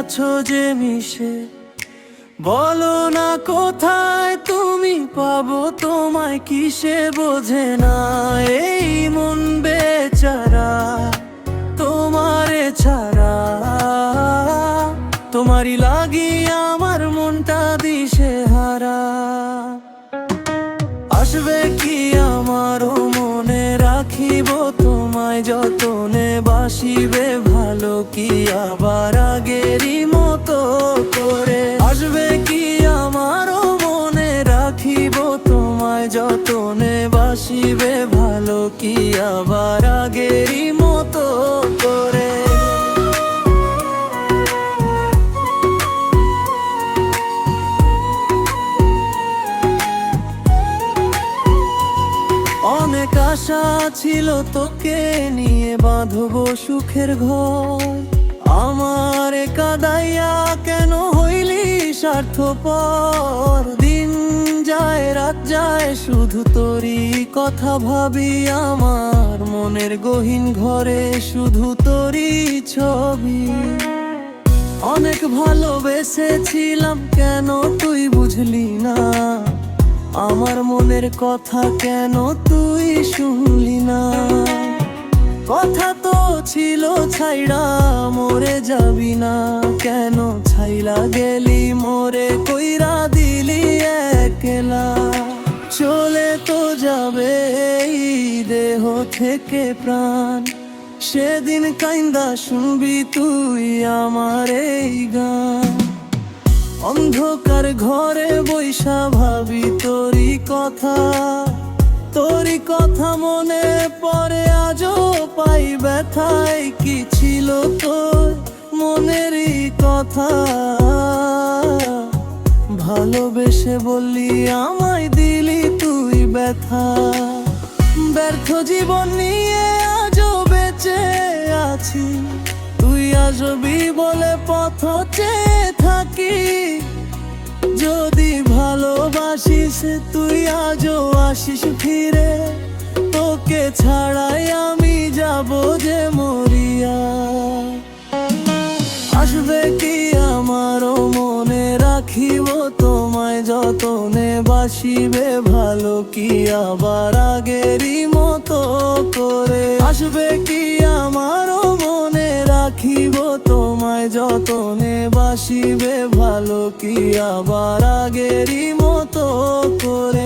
আছো যে মিশে, বলো না কোথায় তুমি, পাবো তোমায় কিসে বোঝে না এই মন বেচারা তোমারে ছাড়া। তোমারই লাগি আমার মনটা দিশে হারা। আসবে কি আমারও মনে, রাখিব তোমায় যতনে, বাসিবে ভালো কি আবার আগেরই মতো করে। আসবে কি আমারও মনে, রাখিব তোমায় যতনে, বাসিবে ভালো কি আবার আগেরই মতো করে। অনেক আশা ছিল তোকে নিয়ে, বাঁধবো সুখের ঘর। আমার কাদাইয়া কেন হইলি স্বার্থপর। দিন যায় রাত যায় শুধু তোরই কথা ভাবি, আমার মনের গহীন ঘরে শুধু তোরই ছবি। অনেক ভালোবেসেছিলাম কেন তুই বুঝলি না, আমার মনের কথা কেন তুই শুনলি না। কথা তো ছিল ছাইড়া মরে যাবি না, কেন ছাইলা গেলি মোরে কইরা দিলি একলা। চলে তো যাবে এই দেহ থেকে প্রাণ, সেদিন কাইন্দা শুনবি তুই আমার এই গান। অন্ধকার ঘরে বৈশা ভাবি তোরই কথা, তোরই কথা মনে পড়ে আজও পাই ব্যথায়। কি ছিল তোর মনেরই কথা, ভালোবেসে বললি আমায় দিলি তুই ব্যথা। ব্যর্থ জীবন নিয়ে আজও বেঁচে আছি, তুই আসবি বলে পথ চেয়ে থাকি। যদি ভালোবাসিস তুই আজও আসিস ফিরে, তোকে ছাড়াই আমি যাব যে মরিয়া। আসবে কি আমারও মনে, রাখিব তোমায় যতনে, বাসিবে ভালো কি আবার আগেরই মতো করে। আসবে কি আমারও মনে, রাখিব তোমায় যতনে, বাসিবে ভালো কি আবার আগেরই মতো করে।